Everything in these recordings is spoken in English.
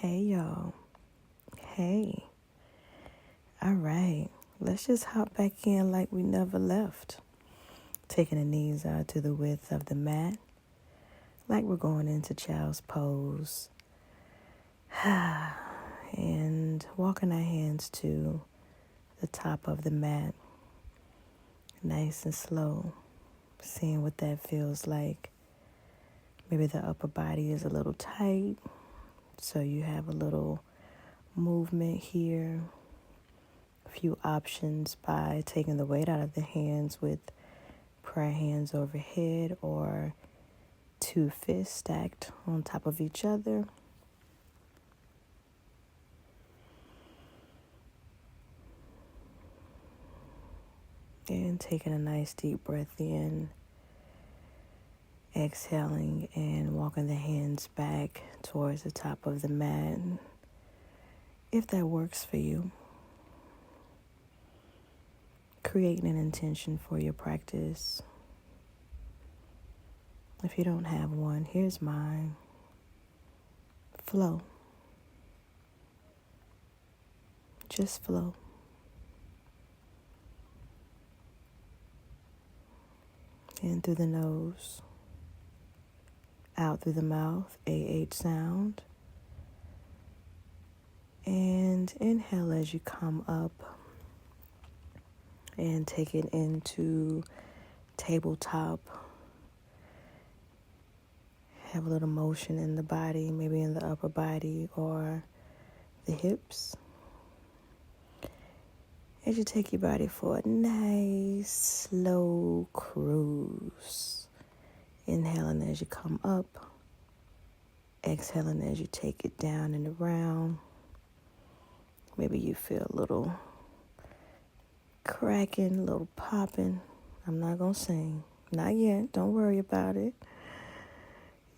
Hey, y'all. Hey. All right. Let's just hop back in like we never left. Taking the knees out to the width of the mat, like we're going into child's pose. And walking our hands to the top of the mat, nice and slow. Seeing what that feels like. Maybe the upper body is a little tight, so you have a little movement here. A few options by taking the weight out of the hands with prayer hands overhead or two fists stacked on top of each other. And taking a nice deep breath in. Exhaling and walking the hands back towards the top of the mat, if that works for you. Creating an intention for your practice. If you don't have one, here's mine. Flow. Just flow. In through the nose. Out through the mouth, AH sound. And inhale as you come up. And take it into tabletop. Have a little motion in the body, maybe in the upper body or the hips. As you take your body for a nice, slow cruise. Inhaling as you come up. Exhaling as you take it down and around. Maybe you feel a little cracking, a little popping. I'm not going to sing. Not yet. Don't worry about it.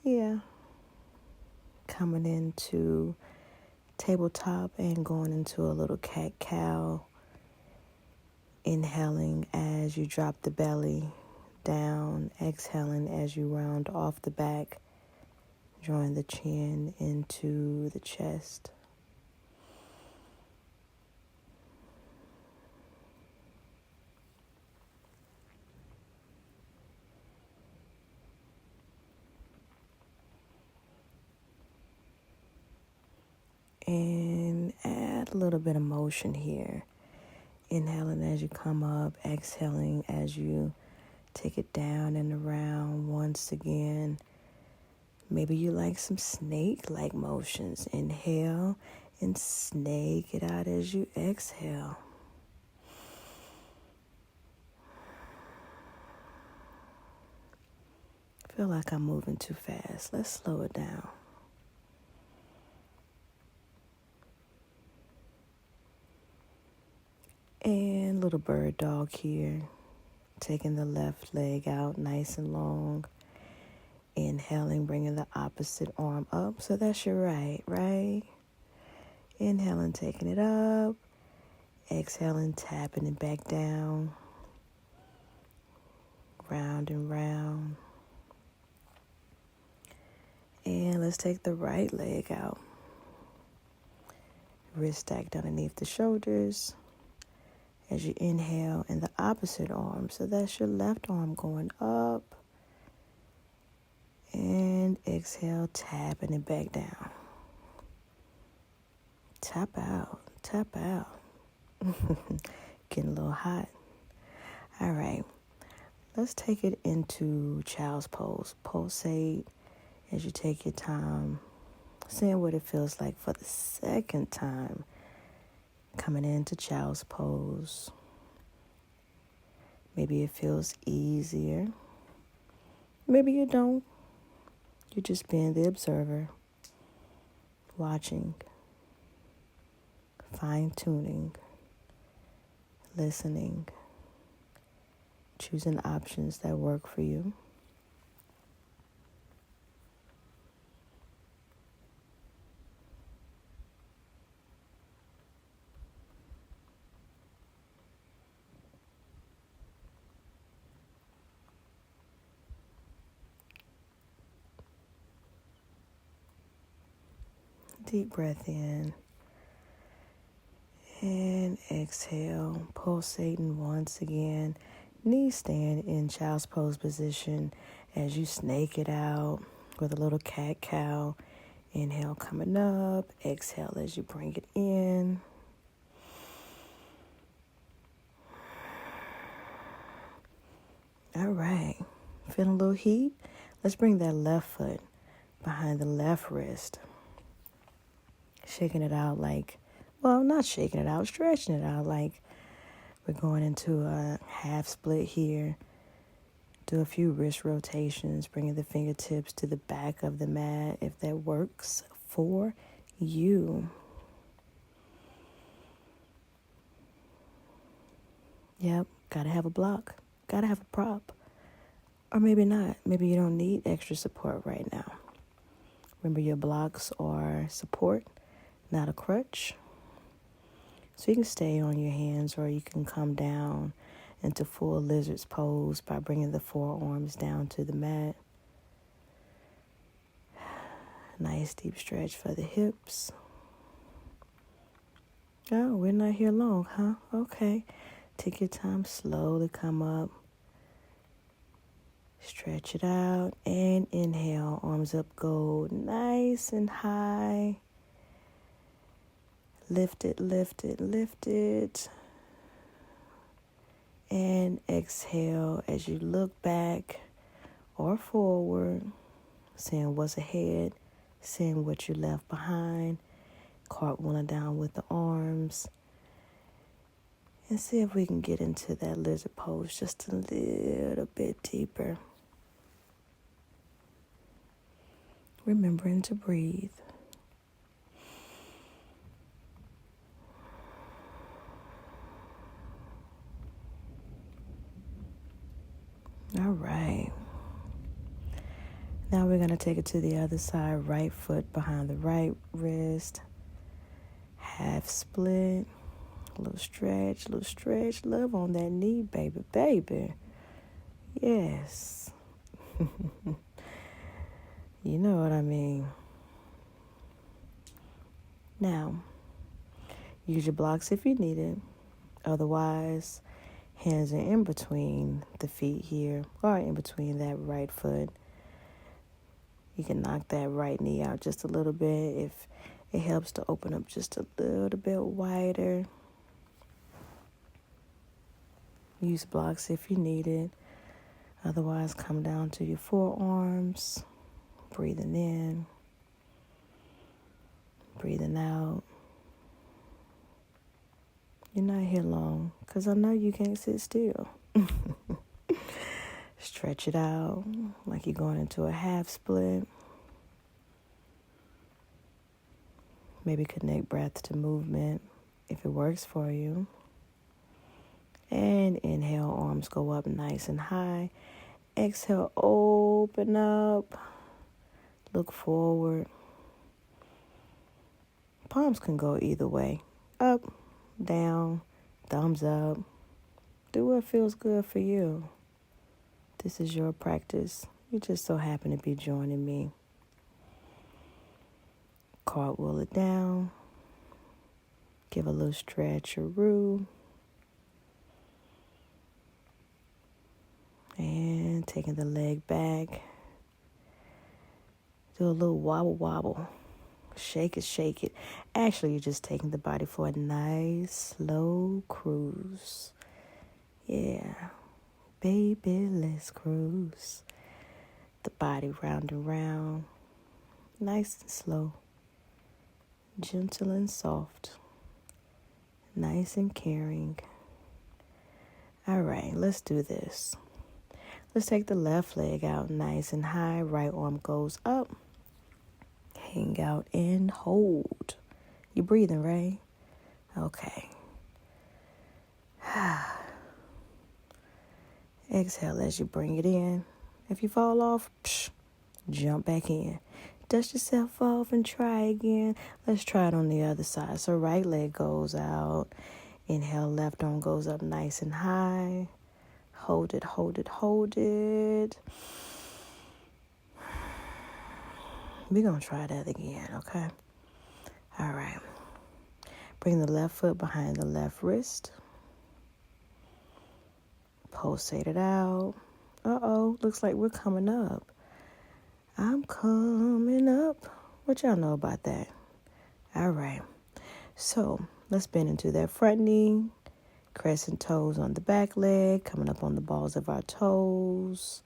Yeah. Coming into tabletop and going into a little cat-cow. Inhaling as you drop the belly down. Exhaling as you round off the back. Drawing the chin into the chest. And add a little bit of motion here. Inhaling as you come up, exhaling as you take it down and around once again. Maybe you like some snake-like motions. Inhale and snake it out as you exhale. I feel like I'm moving too fast. Let's slow it down. And little bird dog here. Taking the left leg out nice and long. Inhaling, bringing the opposite arm up. So that's your right? Inhaling, taking it up. Exhaling, tapping it back down. Round and round. And let's take the right leg out. Wrist stacked underneath the shoulders. As you inhale in the opposite arm. So that's your left arm going up. And exhale, tapping it back down. Tap out. Getting a little hot. All right. Let's take it into child's pose. Pulsate as you take your time. Seeing what it feels like for the second time. Coming into child's pose. Maybe it feels easier. Maybe you don't. You're just being the observer. Watching. Fine-tuning. Listening. Choosing options that work for you. Deep breath in. And exhale, pulsating once again. Knees stand in child's pose position as you snake it out with a little cat-cow. Inhale coming up. Exhale as you bring it in. All right. Feeling a little heat? Let's bring that left foot behind the left wrist. Shaking it out like, well, not shaking it out, stretching it out like we're going into a half split here. Do a few wrist rotations, bringing the fingertips to the back of the mat if that works for you. Yep, gotta have a block, gotta have a prop. Or maybe not. Maybe you don't need extra support right now. Remember, your blocks are support, not a crutch. So you can stay on your hands, or you can come down into full lizard's pose by bringing the forearms down to the mat. Nice deep stretch for the hips. Oh, we're not here long, huh? Okay. Take your time, slowly come up. Stretch it out and inhale, arms up, go nice and high. Lift it, lift it, lift it. And exhale as you look back or forward, seeing what's ahead, seeing what you left behind. Cartwheeling down with the arms. And see if we can get into that lizard pose just a little bit deeper. Remembering to breathe. All right. Now we're going to take it to the other side. Right foot behind the right wrist. Half split. A little stretch, little stretch. Love on that knee, baby, baby. Yes. You know what I mean. Now, use your blocks if you need it. Otherwise, hands are in between the feet here, or in between that right foot. You can knock that right knee out just a little bit if it helps to open up just a little bit wider. Use blocks if you need it. Otherwise, come down to your forearms. Breathing in. Breathing out. You're not here long, because I know you can't sit still. Stretch it out like you're going into a half split. Maybe connect breath to movement if it works for you. And inhale, arms go up nice and high. Exhale, open up. Look forward. Palms can go either way. Up, down, thumbs up. Do what feels good for you. This is your practice. You just so happen to be joining me. Cartwheel it down. Give a little stretch-a-roo. And taking the leg back. Do a little wobble wobble. Shake it, shake it. Actually, you're just taking the body for a nice, slow cruise. Yeah. Baby, let's cruise. The body round and round. Nice and slow. Gentle and soft. Nice and caring. All right, let's do this. Let's take the left leg out nice and high. Right arm goes up. Hang out and hold. You breathing, right? Okay. Exhale as you bring it in. If you fall off, jump back in. Dust yourself off and try again. Let's try it on the other side. So right leg goes out. Inhale, left arm goes up nice and high. Hold it, hold it, hold it. We're going to try that again, okay? Bring the left foot behind the left wrist. Pulsate it out. Looks like we're coming up. I'm coming up. What y'all know about that? All right. So let's bend into that front knee. Crescent toes on the back leg, coming up on the balls of our toes.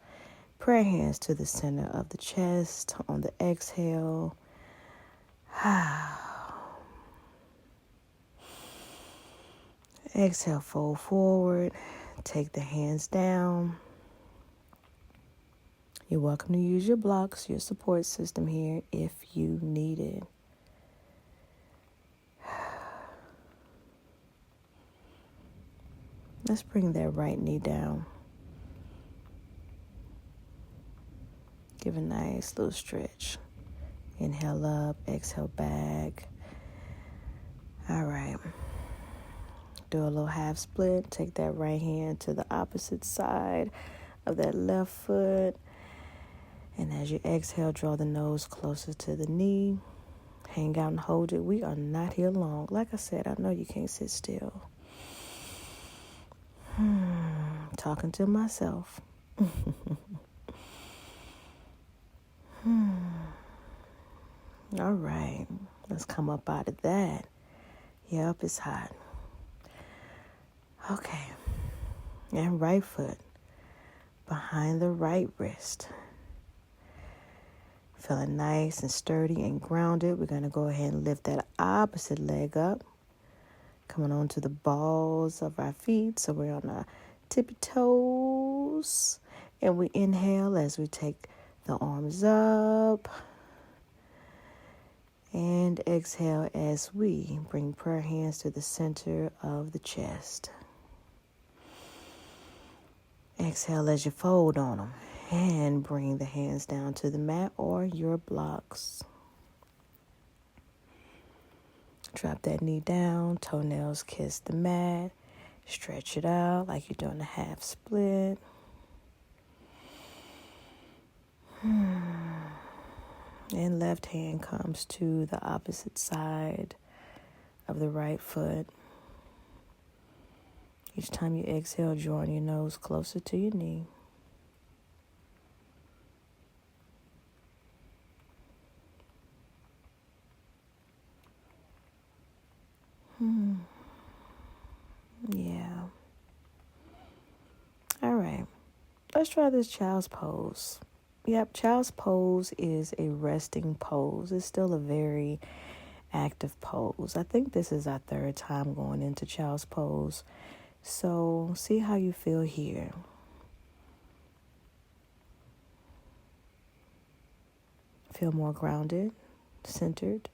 Prayer hands to the center of the chest on the exhale. Exhale, fold forward. Take the hands down. You're welcome to use your blocks, your support system here if you need it. Let's bring that right knee down. Give a nice little stretch. Inhale up, exhale back. All right. Do a little half split. Take that right hand to the opposite side of that left foot. And as you exhale, draw the nose closer to the knee. Hang out and hold it. We are not here long. Like I said, I know you can't sit still. Talking to myself. All right. Let's come up out of that. Yep, it's hot. Okay. And right foot behind the right wrist. Feeling nice and sturdy and grounded. We're going to go ahead and lift that opposite leg up. Coming onto the balls of our feet. So we're on our tippy toes. And we inhale as we take the arms up. And exhale as we bring prayer hands to the center of the chest. Exhale as you fold on them. And bring the hands down to the mat or your blocks. Drop that knee down. Toenails kiss the mat. Stretch it out like you're doing a half split. And left hand comes to the opposite side of the right foot. Each time you exhale, drawing your nose closer to your knee. Yeah. All right. Let's try this child's pose. Yep, child's pose is a resting pose. It's still a very active pose. I think this is our third time going into child's pose. So see how you feel here. Feel more grounded, centered.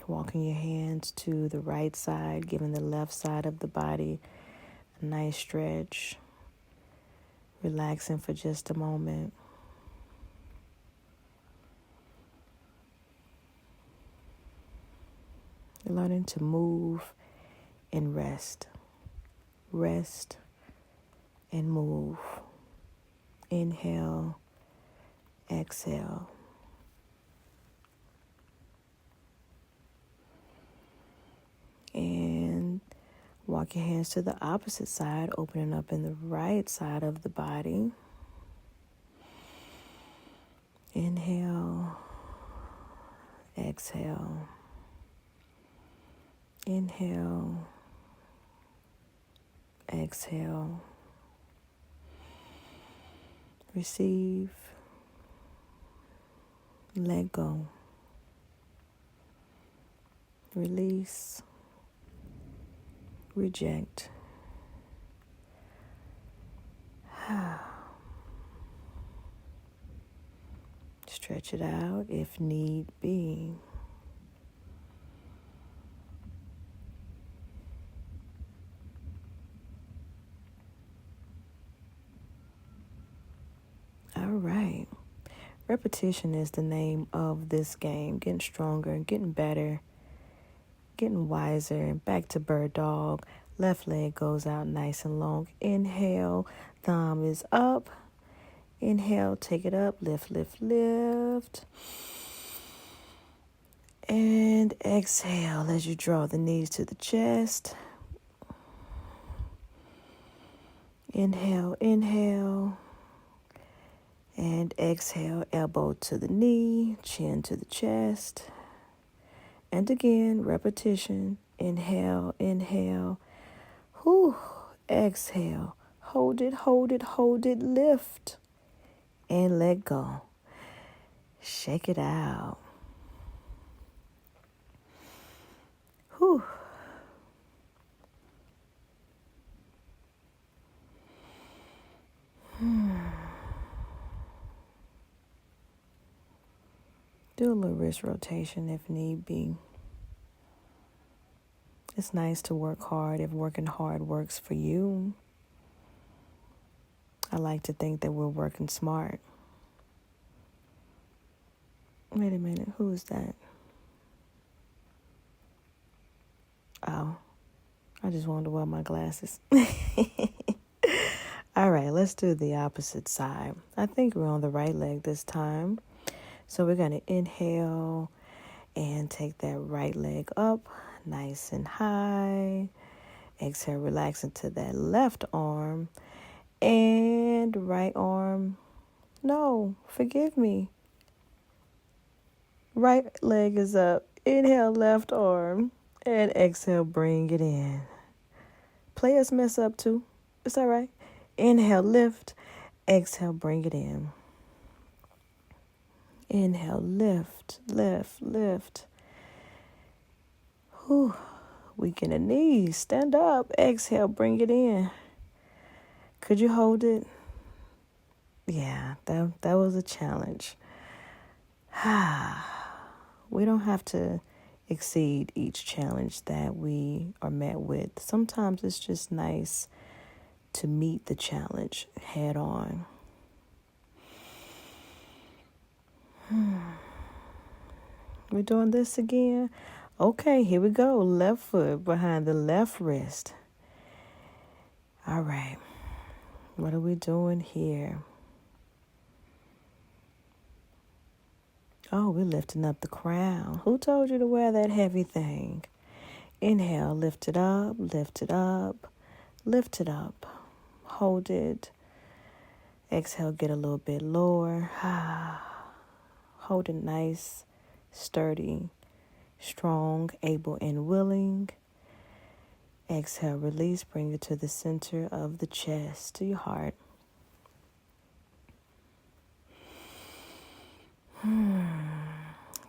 Walking your hands to the right side, giving the left side of the body a nice stretch. Relaxing for just a moment. Learning to move and rest. Rest and move. Inhale, exhale. And walk your hands to the opposite side, opening up in the right side of the body. Inhale, exhale. Inhale, exhale. Receive, let go. Release, reject. Stretch it out if need be. All right. Repetition is the name of this game. Getting stronger, getting better, getting wiser. Back to bird dog. Left leg goes out nice and long. Inhale, thumb is up. Inhale, take it up. Lift, lift, lift. And exhale as you draw the knees to the chest. Inhale, inhale. And exhale, elbow to the knee, chin to the chest. And again, repetition. Inhale, inhale. Whew. Exhale. Hold it, hold it, hold it. Lift. And let go. Shake it out. Whew. Do a little wrist rotation if need be. It's nice to work hard if working hard works for you. I like to think that we're working smart. Wait a minute, who is that? Oh, I just wanted to wear my glasses. All right, let's do the opposite side. I think we're on the right leg this time. So we're going to inhale and take that right leg up nice and high. Exhale, relax into that left arm. And right arm. No, forgive me. Right leg is up. Inhale, left arm. And exhale, bring it in. Players mess up too. It's all right. Inhale, lift. Exhale, bring it in. Inhale, lift, lift, lift. Whew. Weaken the knees. Stand up. Exhale, bring it in. Could you hold it? Yeah, that was a challenge. We don't have to exceed each challenge that we are met with. Sometimes it's just nice to meet the challenge head on. We're doing this again. Okay, here we go. Left foot behind the left wrist. All right. What are we doing here? Oh, we're lifting up the crown. Who told you to wear that heavy thing? Inhale, lift it up, lift it up, lift it up. Hold it. Exhale, get a little bit lower. Hold it nice, sturdy, strong, able, and willing. Exhale, release, bring it to the center of the chest, to your heart.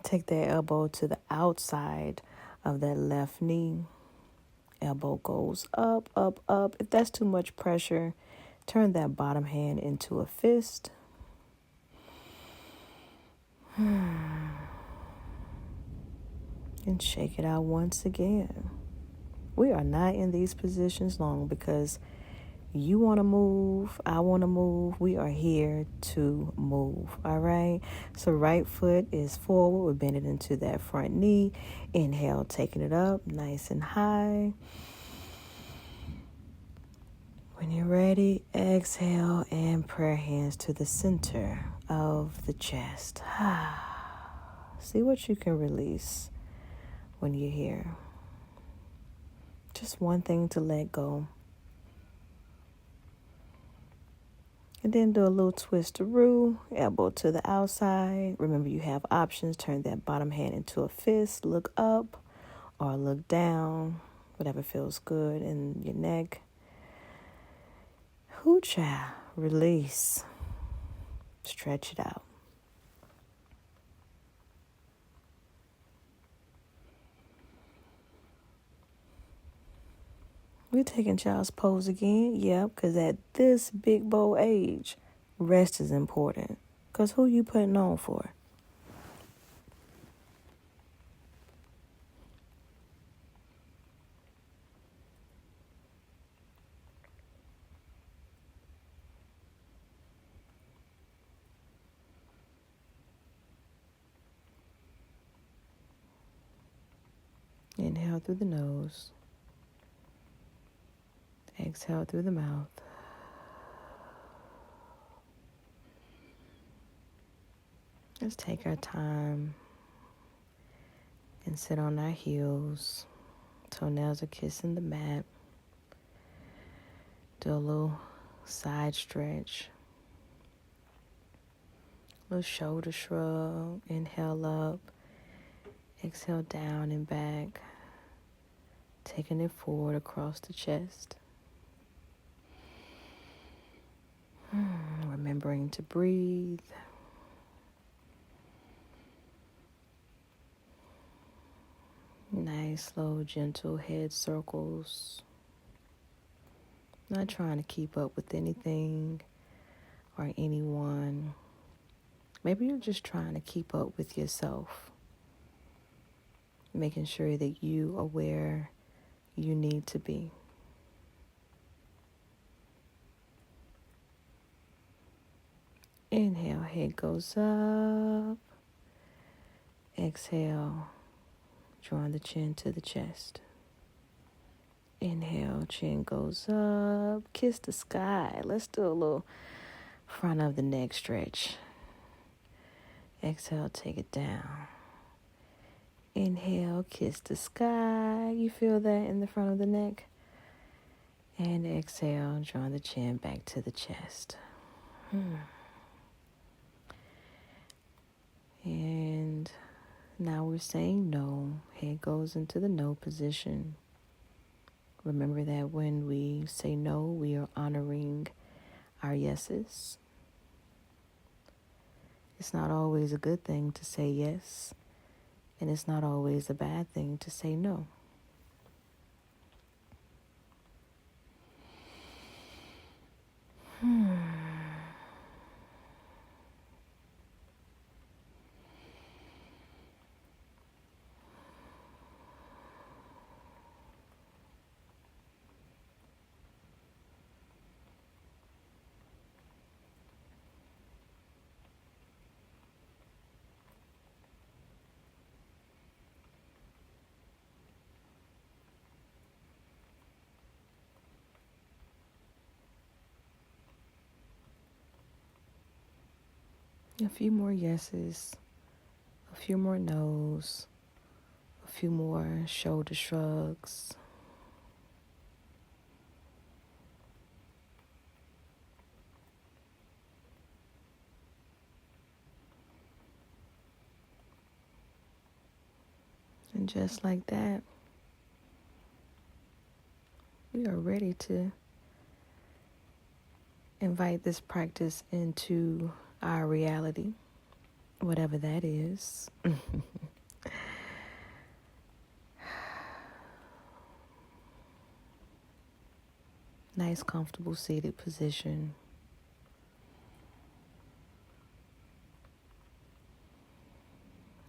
Take that elbow to the outside of that left knee. Elbow goes up, up, up. If that's too much pressure, turn that bottom hand into a fist. And shake it out once again. We are not in these positions long because you want to move, I want to move. We are here to move, all right? So right foot is forward. We're bending into that front knee. Inhale, taking it up nice and high. When you're ready, exhale and prayer hands to the center of the chest. See what you can release when you're here. Just one thing to let go. And then do a little twistaroo, elbow to the outside. Remember, you have options. Turn that bottom hand into a fist. Look up or look down, whatever feels good in your neck. Hoo-cha, release. Stretch it out. We're taking child's pose again. Yep, because at this big bold age, rest is important. Because who you putting on for? Inhale through the nose. Exhale through the mouth. Let's take our time and sit on our heels. Toenails are kissing the mat. Do a little side stretch. Little shoulder shrug. Inhale up. Exhale down and back. Taking it forward across the chest. Remembering to breathe. Nice, slow, gentle head circles. Not trying to keep up with anything or anyone. Maybe you're just trying to keep up with yourself. Making sure that you are where you need to be. Inhale, head goes up. Exhale, drawing the chin to the chest. Inhale, chin goes up. Kiss the sky. Let's do a little front of the neck stretch. Exhale, take it down. Inhale, kiss the sky. You feel that in the front of the neck? And exhale, drawing the chin back to the chest. And now we're saying no. Head goes into the no position. Remember that when we say no, we are honoring our yeses. It's not always a good thing to say yes, and it's not always a bad thing to say no. A few more yeses, a few more no's, a few more shoulder shrugs. And just like that, we are ready to invite this practice into our reality, whatever that is. Nice, comfortable seated position.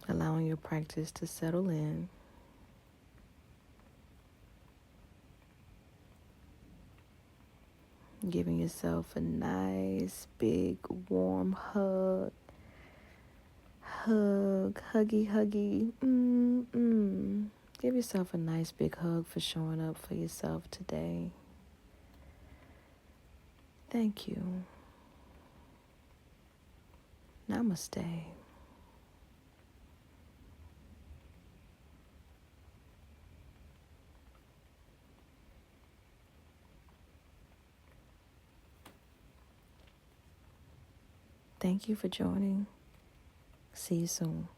Allowing your practice to settle in. Giving yourself a nice, big, warm hug. Huggy. Give yourself a nice, big hug for showing up for yourself today. Thank you. Namaste. Thank you for joining. See you soon.